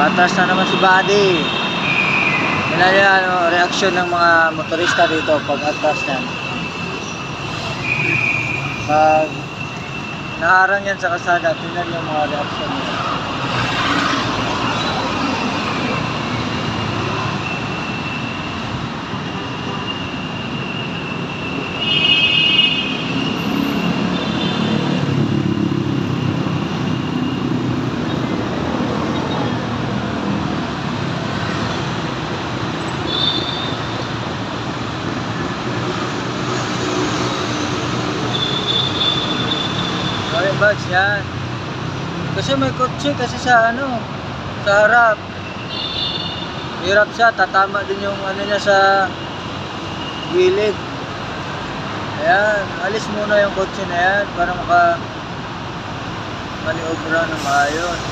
Atras na naman si Buddy. Yan yan, reaksyon ng mga motorista dito pag atras yan. Pag naharang yan sa kalsada, tingnan yung mga reaksyon nila. Okay, bags yan. Kasi may kotse kasi sa sa harap. Hirap siya, tatama din yung niya sa gilid. Ayan, alis muna yung kotse na yan para maniobra ng maayos.